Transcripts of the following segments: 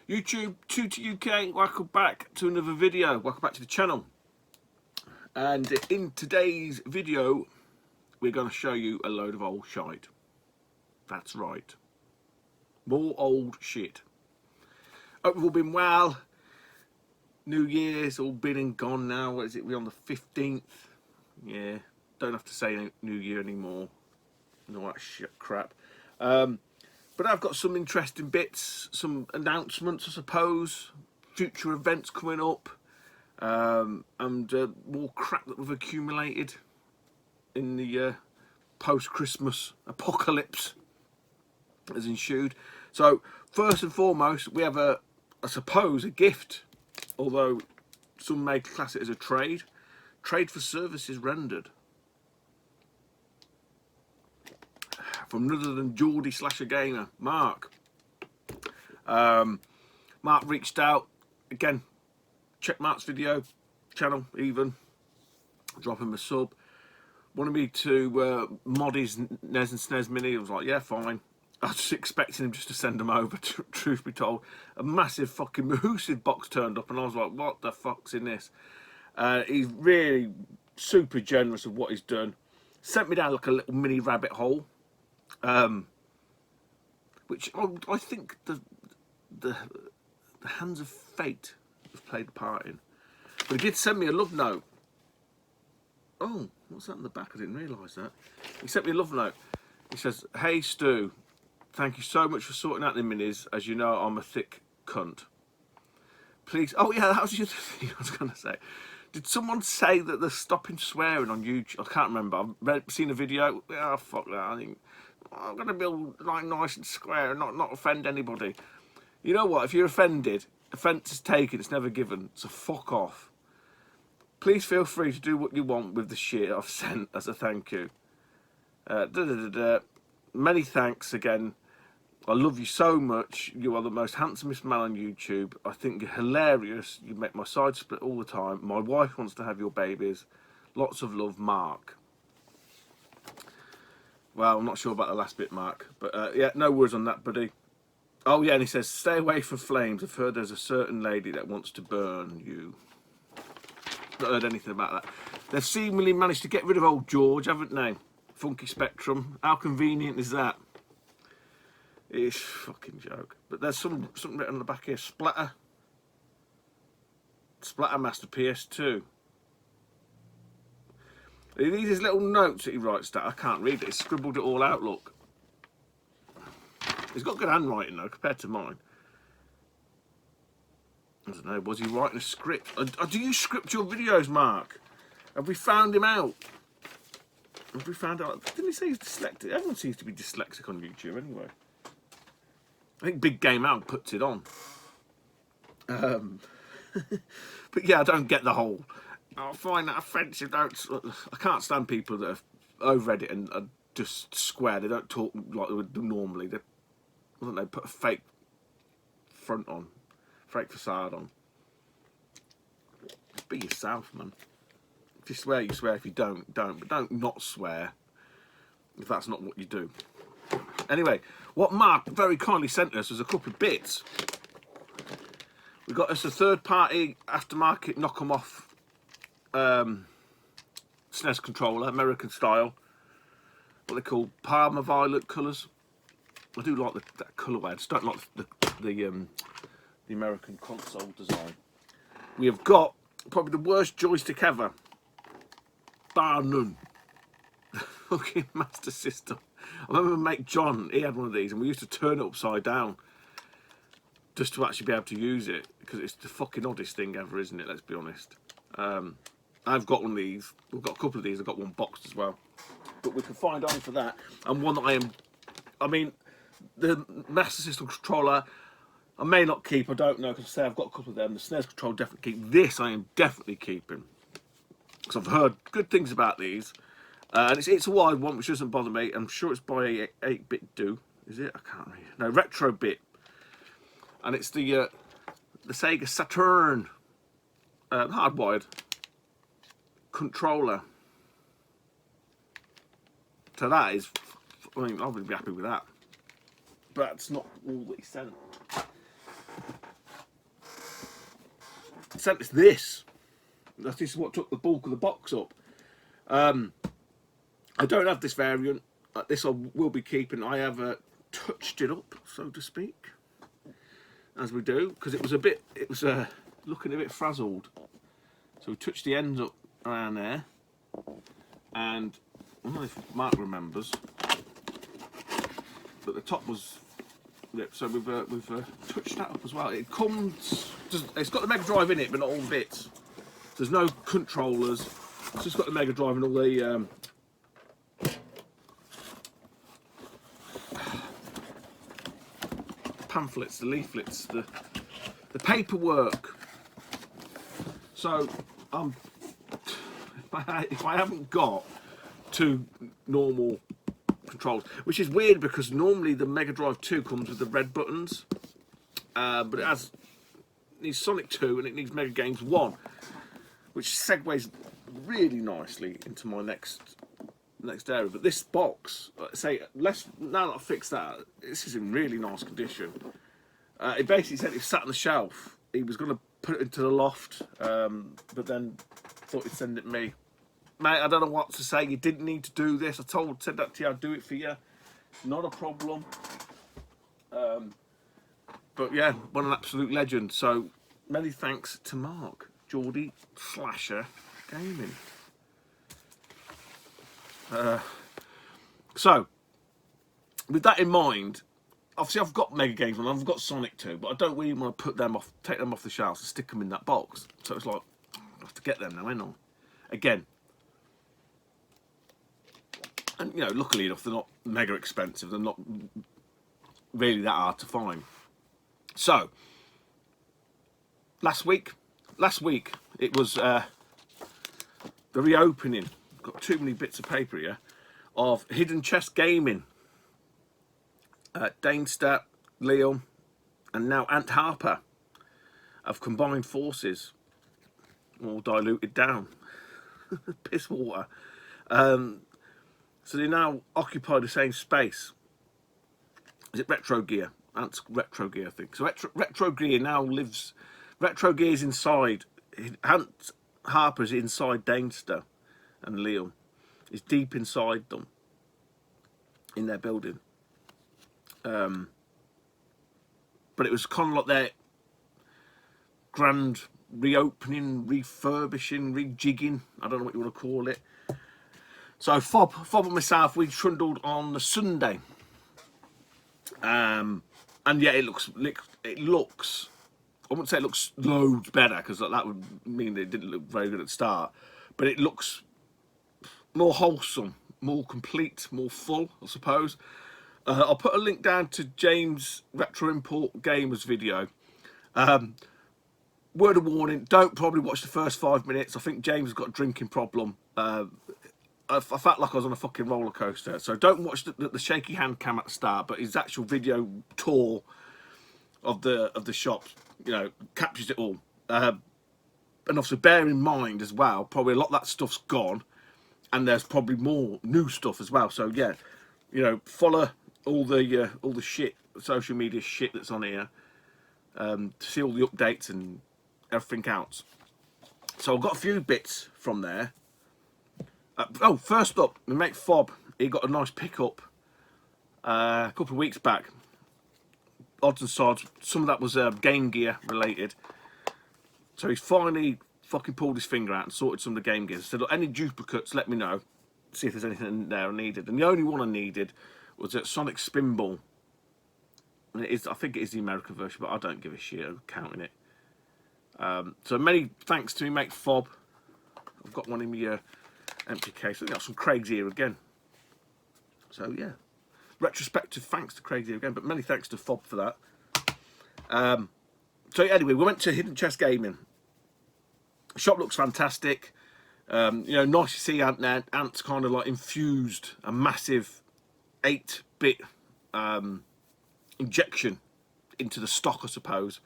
YouTube, Tutor UK, welcome back to another video, welcome back to the channel. And in today's video, we're going to show you a load of old shite. That's right. More old shit. Hope you've all been well. New Year's all been and gone now. What is it? We're on the 15th. Yeah, don't have to say New Year anymore. And all that shit crap. But I've got some interesting bits, some announcements, I suppose, future events coming up, and more crap that we've accumulated in the post-Christmas apocalypse that has ensued. So, first and foremost, we have I suppose, a gift, although some may class it as a trade. Trade for services rendered. From none other than Geordie Slasher Gamer, Mark. Mark reached out, again, check Mark's video, channel even, drop him a sub. Wanted me to mod his NES and SNES Mini. I was like, yeah, fine. I was just expecting him just to send them over, truth be told. A massive fucking Mahoosive box turned up and I was like, what the fuck's in this? He's really super generous of what he's done. Sent me down like a little mini rabbit hole. Which I think the hands of fate have played a part in. But he did send me a love note. Oh, what's that in the back? I didn't realise that. He sent me a love note. He says, "Hey Stu, thank you so much for sorting out the minis. As you know, I'm a thick cunt. Please." Oh yeah, that was the other thing I was going to say. Did someone say that they're stopping swearing on YouTube? I can't remember. I've seen a video. Oh, fuck that. I think I'm going to be all like nice and square and not offend anybody. You know what? If you're offended, offence is taken, it's never given. So fuck off. Please feel free to do what you want with the shit I've sent as a thank you. Many thanks again. I love you so much. You are the most handsomest man on YouTube. I think you're hilarious. You make my side split all the time. My wife wants to have your babies. Lots of love, Mark. Well, I'm not sure about the last bit, Mark. But yeah, no worries on that, buddy. Oh yeah, and he says, stay away from flames. I've heard there's a certain lady that wants to burn you. Not heard anything about that. They've seemingly managed to get rid of old George, haven't they? Funky Spectrum. How convenient is that? It's a fucking joke. But there's something written on the back here. Splatter Master PS2. These his little notes that he writes down. I can't read it. He's scribbled it all out, look. He's got good handwriting though, compared to mine. I don't know, was he writing a script? Do you script your videos, Mark? Have we found him out? Have we found out? Didn't he say he's dyslexic? Everyone seems to be dyslexic on YouTube anyway. I think Big Game Out puts it on. But yeah, I don't get the whole. I find that offensive. I can't stand people that have overread it and are just square. They don't talk like they would do normally. They, I don't know, put a fake front on, fake facade on. Just be yourself, man. If you swear, you swear. If you don't, don't. But don't not swear if that's not what you do. Anyway, what Mark very kindly sent us was a couple of bits. We got us a third-party aftermarket knock-em-off SNES controller, American style. What they call Parma Violet colours. I do like that colourway. I just don't like the American console design. We have got probably the worst joystick ever, bar none. Fucking Master System. I remember my mate John, he had one of these and we used to turn it upside down just to actually be able to use it, because it's the fucking oddest thing ever, isn't it? Let's be honest. I've got one of these. We've got a couple of these. I've got one boxed as well. But we can find on for that. And one that I mean, the Master System controller, I may not keep, I don't know, because I say I've got a couple of them. The SNES controller definitely keep. This I am definitely keeping, because I've heard good things about these. And it's a wide one, which doesn't bother me. I'm sure it's by 8-bit do. Is it? I can't read. No, Retro Bit. And it's the Sega Saturn hardwired controller. So that is, I mean, I would be happy with that. But that's not all that he sent. sent us this. This is what took the bulk of the box up. I don't have this variant. This I will be keeping. I have touched it up, so to speak, as we do, because it was looking a bit frazzled. So we touched the ends up around there, and I don't know if Mark remembers, but the top was. So we've touched that up as well. It comes. It's got the Mega Drive in it, but not all the bits. There's no controllers. It's just got the Mega Drive and all the pamphlets, the leaflets, the paperwork. So if I haven't got two normal controls, which is weird because normally the Mega Drive 2 comes with the red buttons, but it needs Sonic 2 and it needs Mega Games 1, which segues really nicely into my next area. But this box, now that I've fixed that, this is in really nice condition. It basically said it sat on the shelf. He was going to put it into the loft, but then thought he'd send it to me. Mate, I don't know what to say. You didn't need to do this. Said that to you. I'd do it for you. Not a problem. But yeah, what an absolute legend. So many thanks to Mark, Geordie Slasher Gaming. So with that in mind, obviously I've got Mega Games and I've got Sonic 2, but I don't really want to take them off the shelves and stick them in that box. So it's like, I have to get them now, ain't I? Again. And, you know, luckily enough, they're not mega expensive. They're not really that hard to find. So, last week, it was the reopening. Got too many bits of paper here of Hidden Chest Gaming. Danester, Liam, and now Ant Harper have combined forces, all diluted down. Piss water. So they now occupy the same space. Is it Retro Gear? Ant's Retro Gear, I think. So Retro Gear now lives. Retro Gear's inside. Ant Harper's inside Danester, and Liam is deep inside them in their building. But it was kind of like their grand reopening, refurbishing, rejigging. I don't know what you want to call it. So Fob and myself, we trundled on the Sunday, and yeah, it looks. I wouldn't say it looks loads better because that would mean it didn't look very good at the start, but it looks more wholesome, more complete, more full, I suppose. I'll put a link down to James Retro Import Gamers video. Word of warning: don't probably watch the first 5 minutes. I think James has got a drinking problem. I felt like I was on a fucking roller coaster. So don't watch the shaky hand cam at the start, but his actual video tour of the shop, you know, captures it all. And obviously bear in mind as well, probably a lot of that stuff's gone, and there's probably more new stuff as well. So yeah, you know, follow all the shit, social media shit that's on here, to see all the updates and everything else. So I've got a few bits from there. First up, my mate Fob, he got a nice pickup a couple of weeks back. Odds and sods, some of that was Game Gear related. So he's finally fucking pulled his finger out and sorted some of the Game Gears. I said, look, any duplicates, let me know. See if there's anything in there I needed. And the only one I needed was a Sonic Spinball. And I think it is the American version, but I don't give a shit. I'm counting it. So many thanks to me mate Fob. I've got one in my empty case. I've got some Craig's here again. So yeah, retrospective thanks to Craig's here again, but many thanks to Fob for that. So anyway, we went to Hidden Chest Gaming. The shop looks fantastic. You know, nice to see Ant there. Ant's kind of like infused a massive 8-bit injection into the stock, I suppose.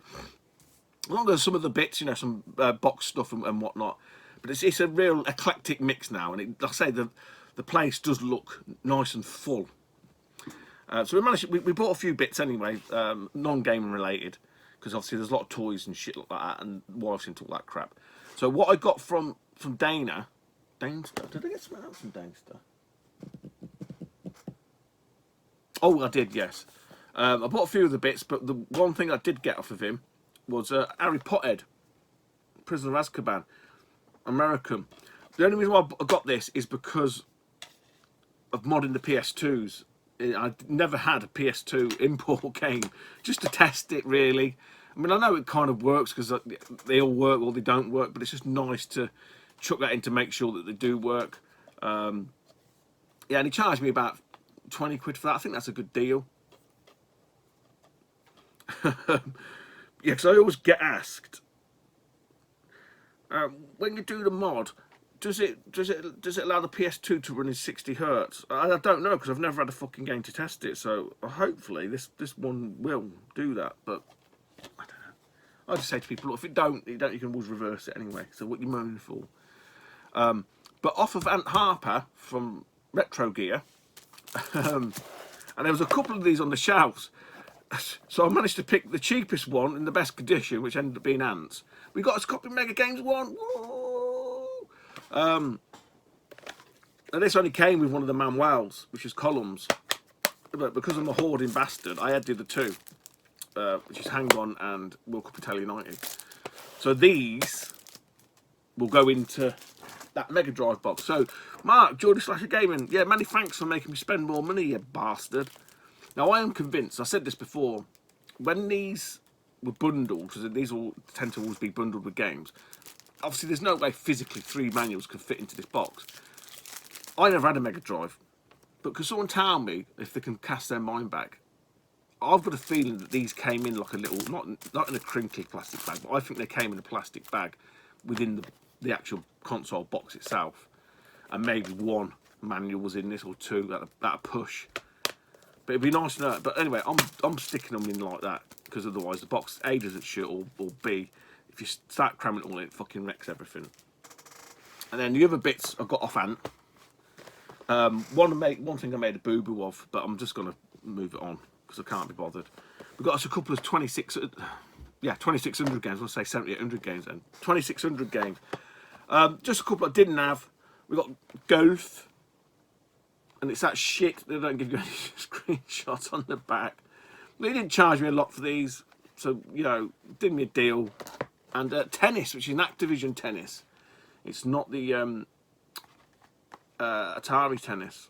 Along with some of the bits, you know, some box stuff and whatnot. But it's a real eclectic mix now, and like I say, the place does look nice and full. So we bought a few bits anyway, non-gaming related. because obviously there's a lot of toys and shit like that, and wife's into all that crap. So what I got from Dana, Danester, did I get something else from Danester? Oh, I did, yes. I bought a few of the bits, but the one thing I did get off of him was Harry Potter, Prisoner of Azkaban, American. The only reason why I got this is because of modding the PS2s. I never had a PS2 import game, just to test it, really. I mean, I know it kind of works because they all work or they don't work, but it's just nice to chuck that in to make sure that they do work. Yeah, and he charged me about 20 quid for that. I think that's a good deal. Yeah, because I always get asked, when you do the mod, does it allow the PS2 to run in 60 hertz? I don't know, because I've never had a fucking game to test it. So hopefully this one will do that. But I don't know. I just say to people, look, if it don't, you can always reverse it anyway. So what you moaning for? But off of Ant Harper from Retro Gear, and there was a couple of these on the shelves. So I managed to pick the cheapest one in the best condition, which ended up being Ant's. We got a copy of Mega Games 1. And this only came with one of the manuals, which is columns. But because I'm a hoarding bastard, I had the other two, which is Hang On and World Cup Italia 90. So these will go into that Mega Drive box. So, Mark, Geordie Slasher Gaming, yeah, many thanks for making me spend more money, you bastard. Now, I am convinced, I said this before, when these were bundled, because these all tend to always be bundled with games, obviously there's no way physically 3 manuals could fit into this box. I never had a Mega Drive, but could someone tell me if they can cast their mind back? I've got a feeling that these came in like a little, not in a crinkly plastic bag, but I think they came in a plastic bag within the actual console box itself. And maybe one manual was in this, or 2 at a push. But it'd be nice to know. But anyway, I'm sticking them in like that, because otherwise the box A doesn't shut, or B, if you start cramming it all in, it fucking wrecks everything. And then the other bits I got off Ant. One thing I made a boo-boo of, but I'm just going to move it on because I can't be bothered. We've got us a couple of 2600 games. I'll say 7800 games then. 2600 games. Just a couple I didn't have. We got Golf. And it's that shit, they don't give you any screenshots on the back. They didn't charge me a lot for these, so, you know, did me a deal. And tennis, which is an Activision tennis. It's not the Atari tennis.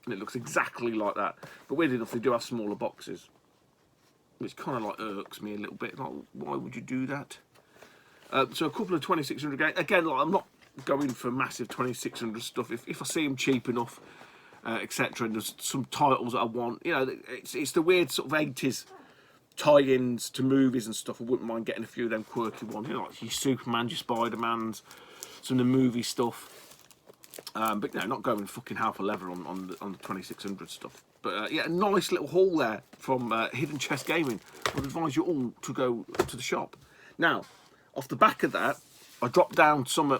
And it looks exactly like that. But weird enough, they do have smaller boxes. Which kind of like irks me a little bit. Like, why would you do that? So a couple of 2600 games. Again, like, I'm not going for massive 2600 stuff. If I see them cheap enough, etc., and there's some titles that I want, you know, it's the weird sort of 80s tie-ins to movies and stuff. I wouldn't mind getting a few of them quirky ones, you know, like your Superman, your Spider-Mans, some of the movie stuff. But you know, not going fucking hell for leather on the 2600 stuff. But yeah, a nice little haul there from Hidden Chest Gaming. I would advise you all to go to the shop. Now, off the back of that, I dropped down some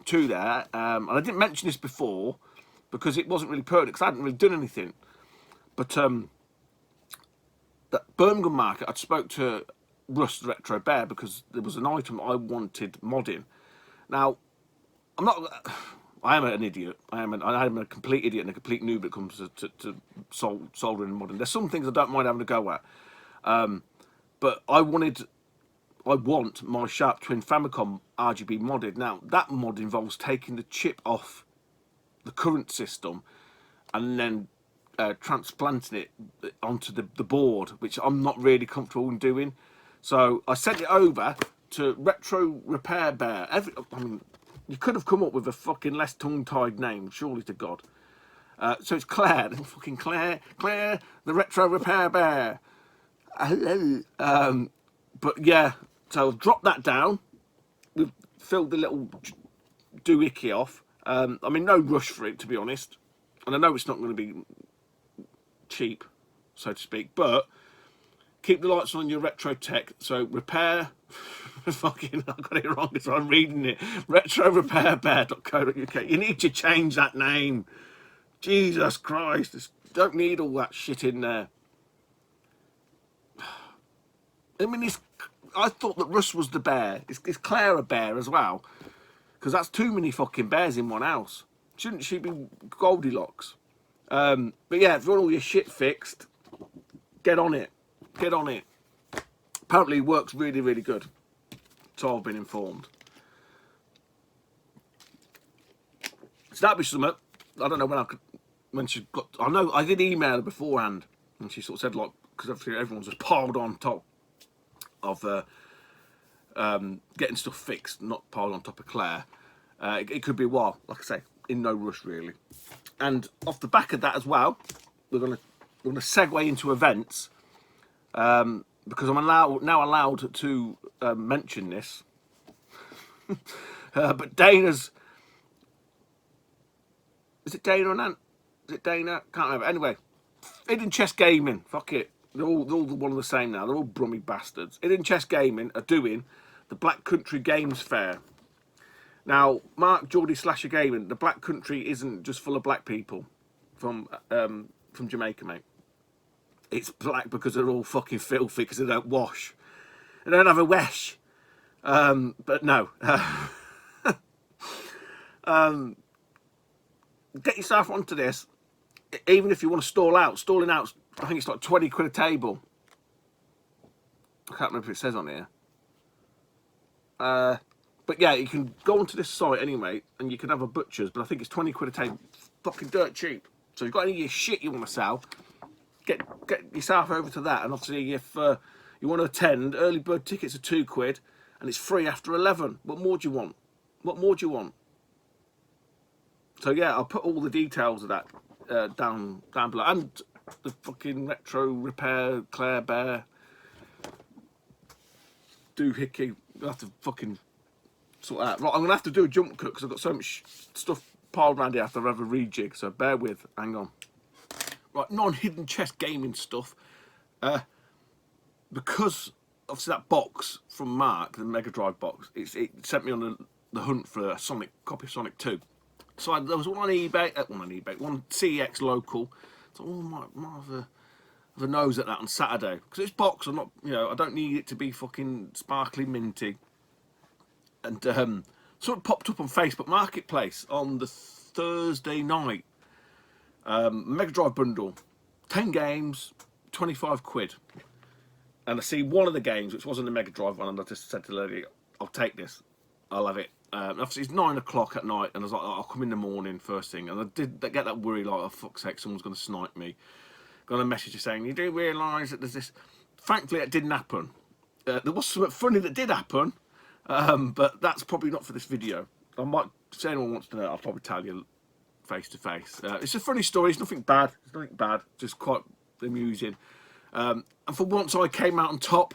to there, and I didn't mention this before because it wasn't really pertinent, because I hadn't really done anything. But that Birmingham market, I spoke to Russ the Retro Bear because there was an item I wanted modding. Now, I am an idiot. I am a complete idiot and a complete noob when it comes to soldering and modding. There's some things I don't mind having a go at, but I want my Sharp Twin Famicom RGB modded. Now, that mod involves taking the chip off the current system and then transplanting it onto the board, which I'm not really comfortable in doing. So I sent it over to Retro Repair Bear. I mean, you could have come up with a fucking less tongue-tied name, surely to God. So it's Claire, fucking Claire, the Retro Repair Bear. Hello. But yeah, so I've dropped that down. We've filled the little doohickey off. I mean, no rush for it, to be honest. And I know it's not going to be cheap, so to speak, but keep the lights on your retro tech. So repair, fucking, I got it wrong, so I'm reading it. retrorepairbear.co.uk. You need to change that name. Jesus Christ, don't need all that shit in there. I mean, I thought that Russ was the bear. Is Claire a bear as well? Because that's too many fucking bears in one house. Shouldn't she be Goldilocks? But yeah, if you want all your shit fixed, get on it. Get on it. Apparently it works really, really good. So I've been informed. So that'd be something. I don't know when she got. I know I did email her beforehand, and she sort of said, like, because everyone's just piled on top of getting stuff fixed, not piled on top of Claire. It could be a while, like I say, in no rush really. And off the back of that as well, we're gonna segue into events, because I'm now allowed to mention this. But Dana's. Is it Dana or Nan? Is it Dana? Can't remember. Anyway, Hidden Chess Gaming. Fuck it. They're all one of the same now. They're all brummy bastards. Hidden Chess Gaming are doing the Black Country Games Fair. Now, Mark, Geordie, Slasher Gaming, the Black Country isn't just full of black people from Jamaica, mate. It's black because they're all fucking filthy because they don't wash. They don't have a wesh. But no. Get yourself onto this, even if you want to stall out. Stalling out, I think it's like 20 quid a table. I can't remember if it says on here. But yeah, you can go onto this site anyway, and you can have a butcher's, but I think it's 20 quid a table. Fucking dirt cheap. So if you've got any of your shit you want to sell, get yourself over to that. And obviously, if you want to attend, early bird tickets are £2, and it's free after 11. What more do you want? What more do you want? So yeah, I'll put all the details of that down below, and the fucking retro repair Claire Bear doohickey. I'll have to fucking sort that out. Right, I'm gonna have to do a jump cut because I've got so much stuff piled around here after I have a rejig. So bear with. Hang on. Right, non-hidden chess gaming stuff. Because obviously that box from Mark, the Mega Drive box, it sent me on the hunt for a copy of Sonic 2. So there was one on eBay, one CEX local. So might have a nose at that on Saturday, because this box, I'm not, I don't need it to be fucking sparkly minty. And so it popped up on Facebook Marketplace on the Thursday night. Mega Drive bundle, 10 games, 25 quid. And I see one of the games, which wasn't a Mega Drive one, and I just said to the lady, I'll take this, I'll have it. Obviously it's 9 o'clock at night, and I was like, I'll come in the morning first thing. And I did get that worry, like, oh fuck's sake, someone's going to snipe me. Got a message saying, you do realise that there's this. Thankfully it didn't happen. There was something funny that did happen, but that's probably not for this video. I might, if anyone wants to know, I'll probably tell you face to face. It's a funny story, it's nothing bad, just quite amusing. And for once I came out on top,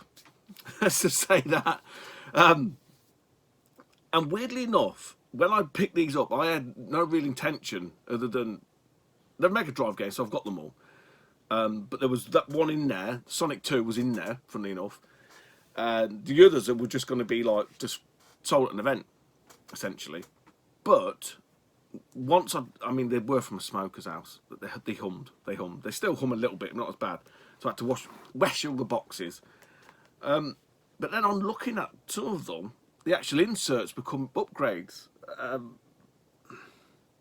let's just say that. And weirdly enough, when I picked these up, I had no real intention other than the Mega Drive games, so I've got them all. But there was that one in there, Sonic 2 was in there, funnily enough. And the others were just going to be like, just sold at an event, essentially. But once I mean, they were from a smoker's house, but they hummed. They still hum a little bit, not as bad. So I had to wash all the boxes. But then on looking at some of them, the actual inserts become upgrades.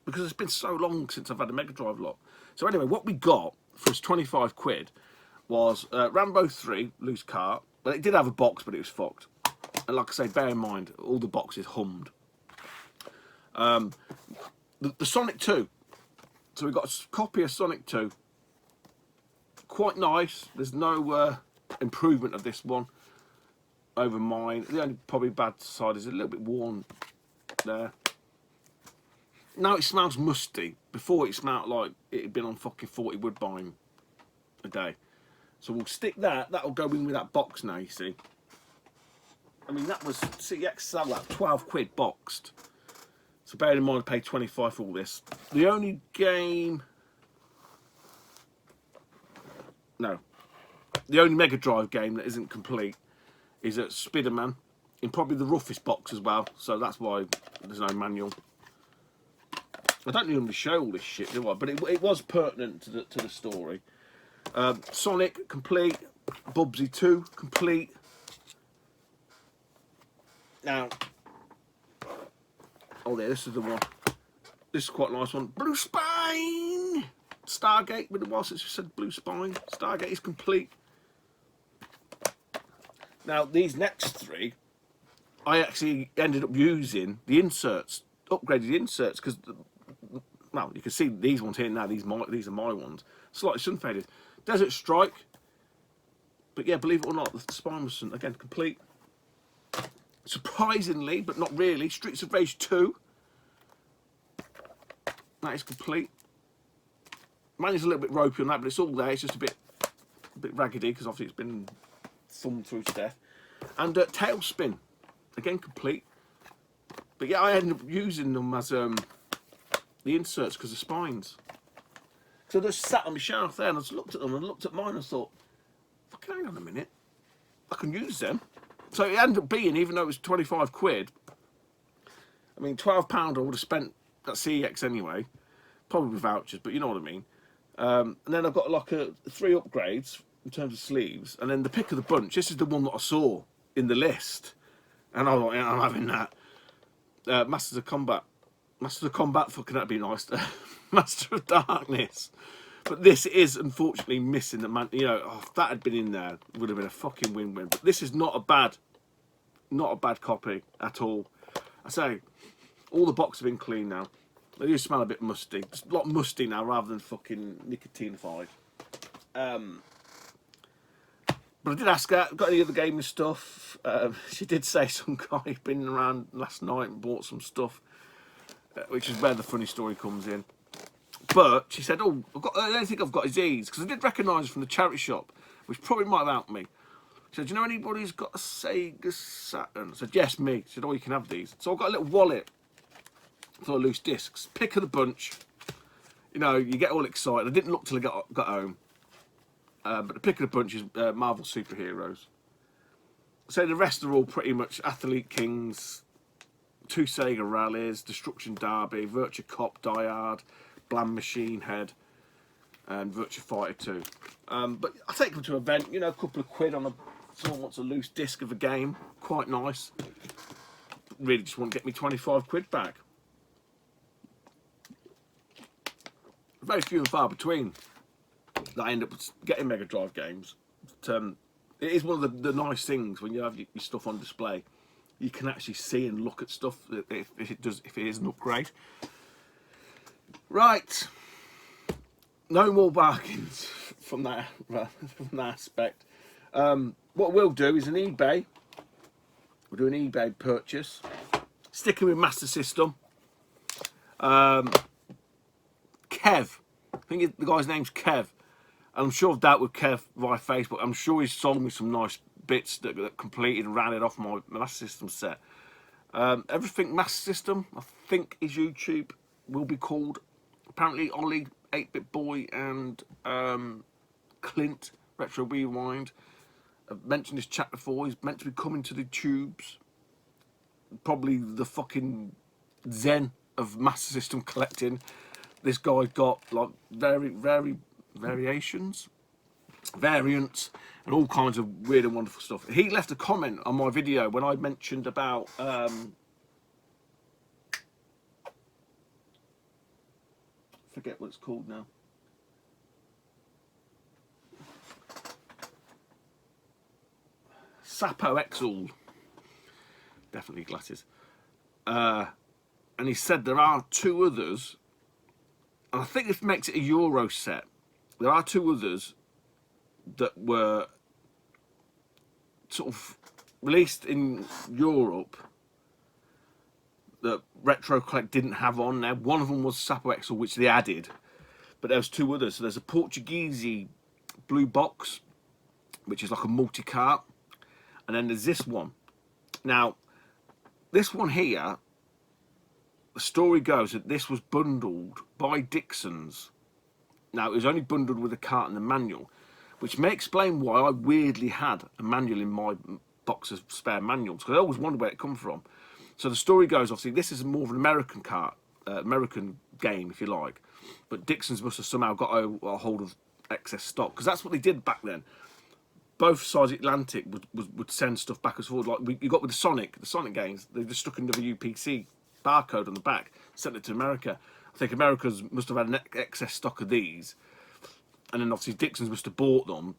Because it's been so long since I've had a Mega Drive lot. So anyway, what we got for us 25 quid was Rambo 3 loose cart. Well, it did have a box, but it was fucked. And like I say, bear in mind, all the boxes hummed. The Sonic 2. So we got a copy of Sonic 2. Quite nice. There's no improvement of this one over mine. The only probably bad side is a little bit worn there. Now it smells musty. Before it smelled like it had been on fucking 40 Woodbine a day. So we'll stick that. That'll go in with that box now, you see. I mean, that was CX sell that 12 quid boxed. So bear in mind I paid 25 for all this. The only game... No. The only Mega Drive game that isn't complete is at Spiderman, in probably the roughest box as well, so that's why there's no manual. I don't normally show all this shit, do I? But it was pertinent to the story. Sonic complete, Bubsy 2 complete, Now, oh there, this is the one. This is quite a nice one. Blue Spine! Stargate, with the while since we said Blue Spine. Stargate is complete. Now, these next three, I actually ended up using the inserts, upgraded the inserts, because, well, you can see these ones here now, these are my ones. Slightly sun faded. Desert Strike, but yeah, believe it or not, the spine was, again, complete. Surprisingly, but not really, Streets of Rage 2. That is complete. Manual's a little bit ropey on that, but it's all there. It's just a bit raggedy because obviously it's been thumbed through to death. And Tailspin, again complete. But yeah, I ended up using them as the inserts because of spines. So they sat on my shelf there, and I just looked at them and looked at mine and thought, fucking hang on a minute, I can use them. So it ended up being, even though it was 25 quid, I mean, £12 I would have spent at CEX anyway, probably with vouchers, but you know what I mean. And then I've got like 3 upgrades in terms of sleeves, and then the pick of the bunch. This is the one that I saw in the list, and I was like, yeah, I'm having that. Masters of Combat, fucking that'd be nice. Master of Darkness, but this is unfortunately missing the man. You know, oh, if that had been in there, it would have been a fucking win-win. But this is not a bad copy at all. I say, all the boxes have been clean now. They do smell a bit musty. It's a lot musty now rather than fucking nicotine-fied. But I did ask her, got any other gaming stuff? She did say some guy had been around last night and bought some stuff, which is where the funny story comes in. But she said, oh, I don't think I've got is these, because I did recognise from the charity shop, which probably might have helped me. She said, do you know anybody who's got a Sega Saturn? I said, yes, me. She said, oh, you can have these. So I've got a little wallet for loose discs. Pick of the bunch. You know, you get all excited. I didn't look till I got home. But the pick of the bunch is Marvel Superheroes. So the rest are all pretty much Athlete Kings, 2 Sega Rallies, Destruction Derby, Virtua Cop, Die Hard, Bland Machine Head, and Virtua Fighter 2. But I take them to an event, you know, a couple of quid on someone wants a loose disc of a game. Quite nice. Really just want to get me 25 quid back. Very few and far between that I end up getting Mega Drive games. But, it is one of the nice things when you have your stuff on display. You can actually see and look at stuff if it is an upgrade. Right, no more bargains from that aspect. What we'll do is an eBay. We'll do an eBay purchase. Sticking with Master System. Kev, I think the guy's name's Kev. I'm sure I've dealt with Kev via Facebook. I'm sure he's sold me some nice bits that completed and rounded off my Master System set. Everything Master System, I think his YouTube will be called. Apparently Ollie, 8-Bit Boy, and Clint, Retro Rewind. I've mentioned this chat before. He's meant to be coming to the tubes. Probably the fucking zen of Master System collecting. This guy got like variants, and all kinds of weird and wonderful stuff. He left a comment on my video when I mentioned about forget what it's called now. Sapo Exul. Definitely glasses. And he said there are 2 others, and I think this makes it a Euro set. There are 2 others that were sort of released in Europe that Retro Collect didn't have on there. One of them was Sapo Exul, which they added, but there was 2 others. So there's a Portuguese blue box, which is like a multi-cart, and then there's this one. Now, this one here, the story goes that this was bundled by Dixon's. Now, it was only bundled with a cart and a manual, which may explain why I weirdly had a manual in my box of spare manuals, because I always wondered where it come from. So the story goes, obviously, this is more of an American American game, if you like. But Dixon's must have somehow got a hold of excess stock, because that's what they did back then. both sides of the Atlantic would send stuff back and forth. Like you got with the Sonic games, they just stuck another UPC barcode on the back, sent it to America. I think America's must have had an excess stock of these, and then obviously Dixon's must have bought them,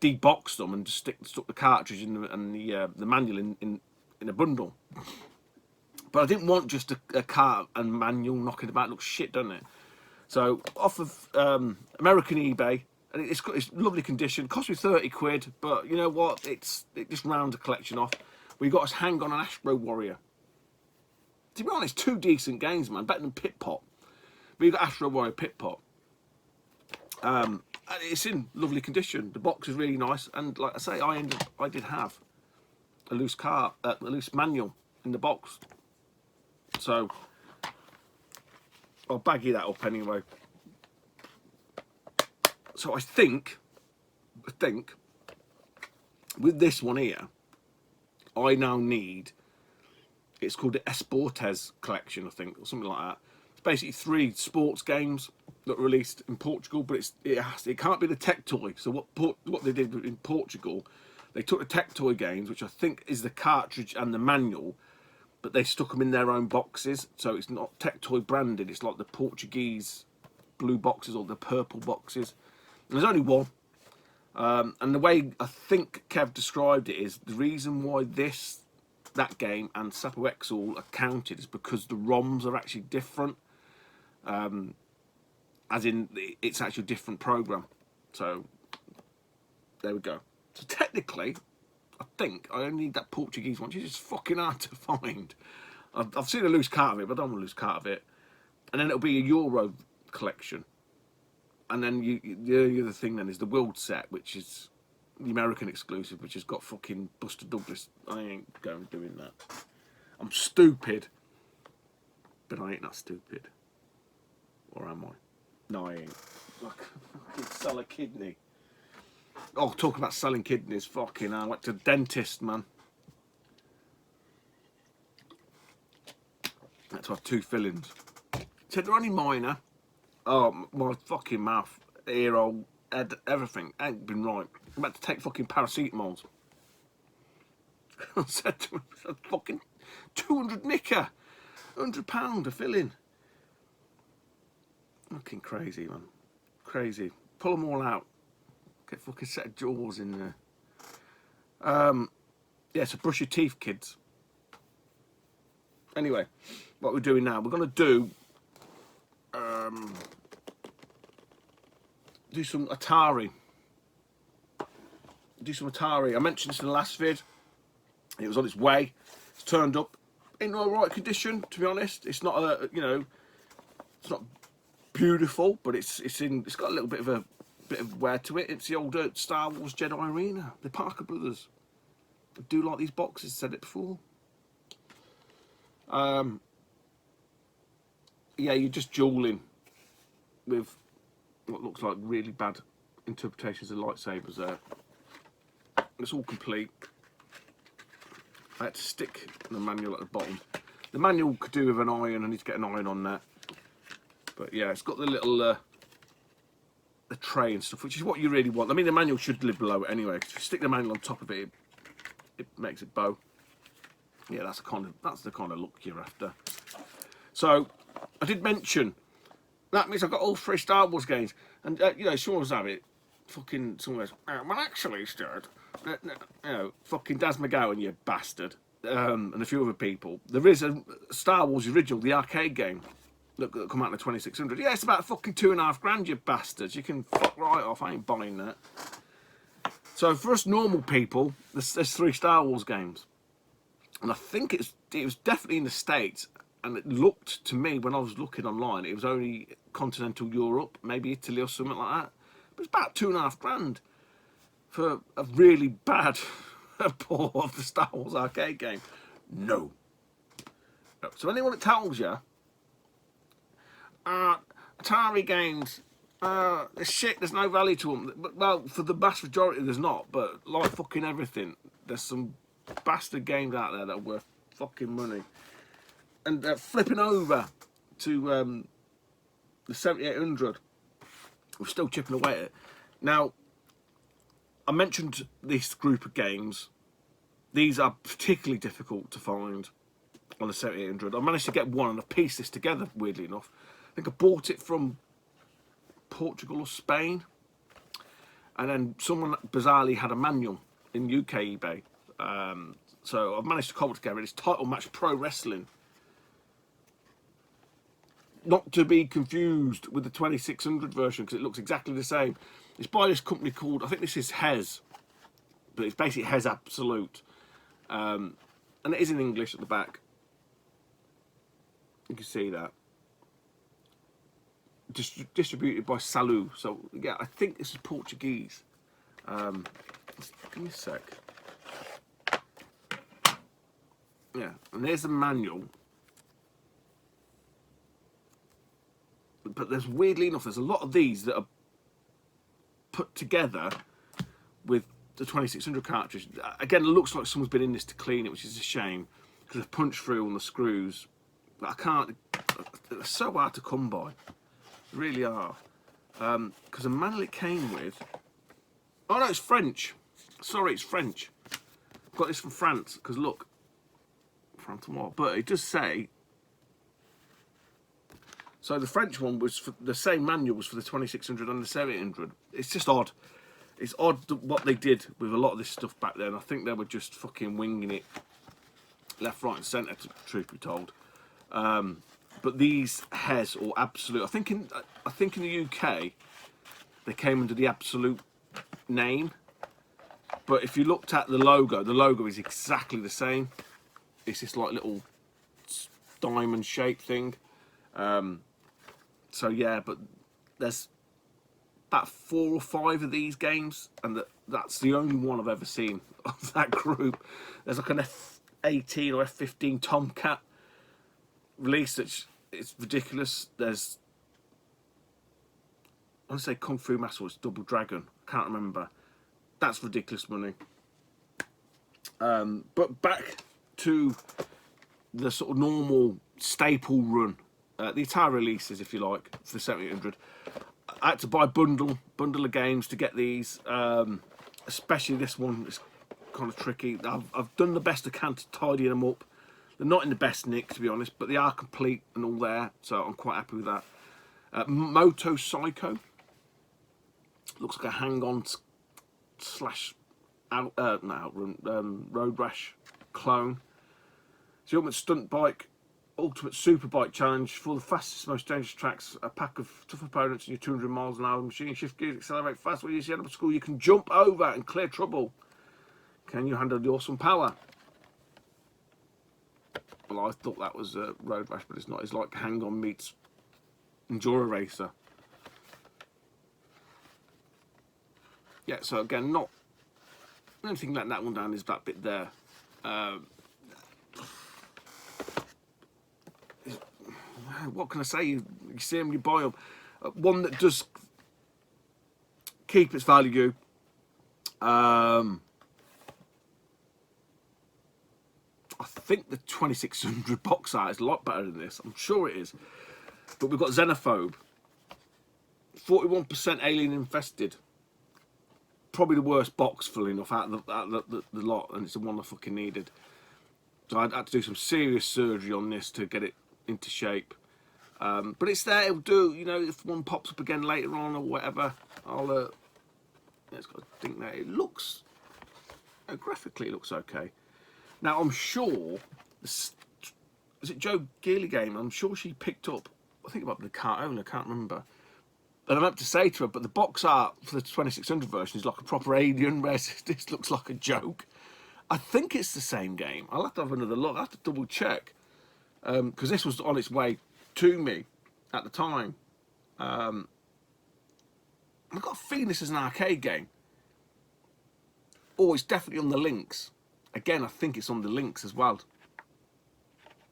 deboxed them, and just stuck the cartridge and the manual in a bundle. But I didn't want just a cart and manual knocking about. It looks shit, doesn't it? So off of American eBay, and it's lovely condition. Cost me 30 quid, but you know what? It just rounds a collection off. We got us Hang On and Astro Warrior. To be honest, 2 decent games, man. Better than Pit Pot. But you got Astro Warrior Pit Pot. It's in lovely condition. The box is really nice, and like I say, I did have a loose manual in the box. So I'll baggy that up anyway. So I think with this one here, I now need, it's called the Esportes collection, I think, or something like that. It's basically 3 sports games that were released in Portugal, but it can't be the Tech Toy. So what they did in Portugal, they took the Tech Toy games, which I think is the cartridge and the manual, but they stuck them in their own boxes, so it's not Tech Toy branded. It's like the Portuguese blue boxes or the purple boxes. And there's only one. And the way I think Kev described it is the reason why that game and Sapo Exal are counted is because the ROMs are actually different. As in, it's actually a different program. So there we go. So technically, I think I only need that Portuguese one, which is fucking hard to find. I've seen a loose cart of it, but I don't want a loose cart of it. And then it'll be a Euro collection. And then the other thing then is the World set, which is the American exclusive, which has got fucking Buster Douglas. I ain't going doing that. I'm stupid, but I ain't that stupid. Or am I? No, I ain't. I could sell a kidney. Oh, talk about selling kidneys. Fucking hell. I went to the dentist, man. I had to have 2 fillings. Said they're only minor. Oh, my fucking mouth, ear hole, head, everything ain't been right. I'm about to take fucking paracetamols. I said to him, fucking 200 nicker, £100 a filling. Fucking crazy, man. Crazy. Pull them all out. Get a fucking set of jaws in there. Yeah, so brush your teeth, kids. Anyway, what we're doing now, we're going to do some Atari. I mentioned this in the last vid. It was on its way. It's turned up in all right condition, to be honest. It's not it's not beautiful, but it's got a little bit of wear to it. It's the older Star Wars Jedi Arena. The Parker brothers. I do like these boxes. Said it before. Yeah, you're just dueling with what looks like really bad interpretations of lightsabers there. It's all complete. I had to stick the manual at the bottom. The manual could do with an iron. I need to get an iron on that. But yeah, it's got the little the tray and stuff, which is what you really want. I mean, the manual should live below it anyway. If you stick the manual on top of it, it makes it bow. Yeah, that's the kind of look you're after. So I did mention that means I've got all 3 Star Wars games, and you know, someone was having it. Fucking someone goes, well, actually, Stuart, you know, fucking Daz McGowan, you bastard, and a few other people. There is a Star Wars original, the arcade game, that come out in the 2600. Yeah, it's about fucking £2.5 grand, you bastards. You can fuck right off. I ain't buying that. So for us normal people, there's 3 Star Wars games, and I think it was definitely in the States. And it looked to me, when I was looking online, it was only continental Europe, maybe Italy or something like that. But it's about £2.5 grand for a really bad port of the Star Wars arcade game. No. So anyone that tells you, Atari games, they're shit, there's no value to them. But, well, for the vast majority, there's not. But like fucking everything, there's some bastard games out there that are worth fucking money. And flipping over to the 7800, we're still chipping away at it. Now, I mentioned this group of games. These are particularly difficult to find on the 7800. I managed to get one and I pieced this together, weirdly enough. I think I bought it from Portugal or Spain. And then someone bizarrely had a manual in UK eBay. So I've managed to cobble together. It's Title Match Pro Wrestling. Not to be confused with the 2600 version, because it looks exactly the same. It's by this company called, I think this is Hez, but it's basically Hez Absolute. And it is in English at the back. You can see that. Distributed by Salu. So, yeah, I think this is Portuguese. Give me a sec. Yeah, and there's the manual. But there's, weirdly enough, there's a lot of these that are put together with the 2600 cartridge. Again, it looks like someone's been in this to clean it, which is a shame, because they've punched through on the screws. But I can't, they're so hard to come by. They really are. Because the manual it came with, oh no, it's French. Sorry, it's French. I've got this from France, because look, but it does say, so the French one was for the same manual was for the 2600 and the 700. It's just odd. It's odd what they did with a lot of this stuff back then. I think they were just fucking winging it left, right, and centre, truth be told. But these Hez or Absolute, I think in the UK they came under the Absolute name. But if you looked at the logo is exactly the same. It's this like little diamond shaped thing. So yeah, but there's about 4 or 5 of these games, and that's the only one I've ever seen of that group. There's like an F-18 or F-15 Tomcat release that's it's ridiculous. There's, I want to say Kung Fu Master, it's Double Dragon. I can't remember. That's ridiculous money. But back to the sort of normal staple run. The Atari releases, if you like, for the 7800. I had to buy a bundle of games to get these, especially this one. It's kind of tricky. I've done the best I can to tidy them up. They're not in the best nick, to be honest, but they are complete and all there, so I'm quite happy with that. Moto Psycho. Looks like a hang-on slash road rash clone. It's the ultimate stunt bike. Ultimate Superbike Challenge for the fastest, most dangerous tracks. A pack of tough opponents in your 200 miles an hour machine. Shift gears, accelerate fast. When you see an obstacle, you can jump over and clear trouble. Can you handle the awesome power? Well, I thought that was Road Rash, but it's not. It's like Hang On meets Enduro Racer. Yeah, so again, not anything letting that one down is that bit there. What can I say? You see them, you buy them. One that does keep its value. I think the 2600 box art is a lot better than this. I'm sure it is. But we've got Xenophobe. 41% alien infested. Probably the worst box, full enough, out of the lot, and it's the one I fucking needed. So I had to do some serious surgery on this to get it into shape. But it's there, it'll do, you know, if one pops up again later on or whatever, I'll, it's got a thing there. It looks, graphically it looks okay. Now I'm sure, is it Joe Geely game? I'm sure she picked up, I think about the car owner, I can't remember. And I'm up to say to her, but the box art for the 2600 version is like a proper alien, whereas this looks like a joke. I think it's the same game. I'll have to have another look, I'll have to double check. Because this was on its way to me at the time. I've got a feeling this is an arcade game. Oh, it's definitely on the links. Again, I think it's on the links as well.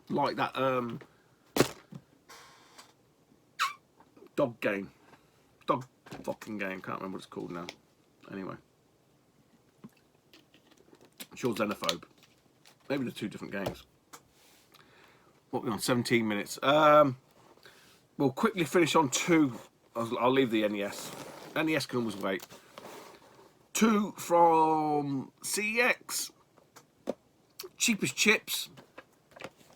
Like that dog game. Dog fucking game. Can't remember what it's called now. Anyway. I'm sure Xenophobe. Maybe they're 2 different games. What are we on? 17 minutes. We'll quickly finish on 2. I'll leave the NES. NES can always wait. 2 from CEX. Cheapest chips.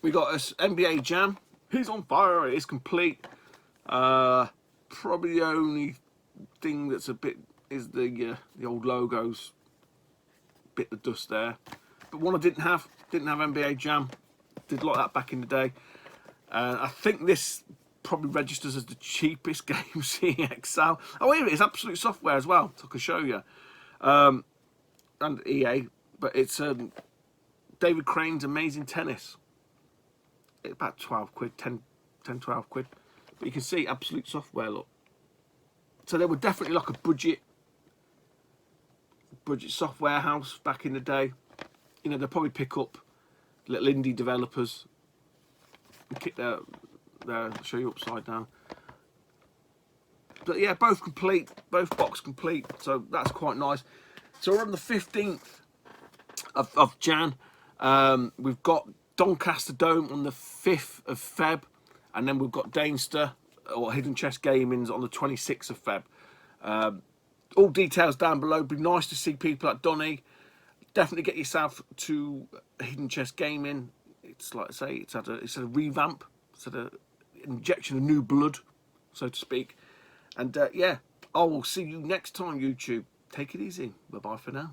We got us NBA Jam. He's on fire. It is complete. Probably the only thing that's a bit is the old logos. Bit the dust there. But one I didn't have NBA Jam. Did like that back in the day. I think this probably registers as the cheapest game CXL. Oh, here it is, Absolute Software as well, so I can show you. And EA, but it's David Crane's Amazing Tennis. It's about 12 quid, 10, 12 quid. But you can see Absolute Software, look. So they were definitely like a budget software house back in the day. You know, they'll probably pick up little indie developers and kick their I'll show you upside down. But yeah, both complete, both box complete, so that's quite nice. So we're on the 15th of Jan. We've got Doncaster Dome on the 5th of Feb, and then we've got Dainster or Hidden Chest Gaming's on the 26th of Feb. All details down below. It'd be nice to see people at Donny. Definitely get yourself to Hidden Chest Gaming. It's like I say, it's had a revamp, it's had an injection of new blood, so to speak. And yeah, I will see you next time, YouTube. Take it easy. Bye bye for now.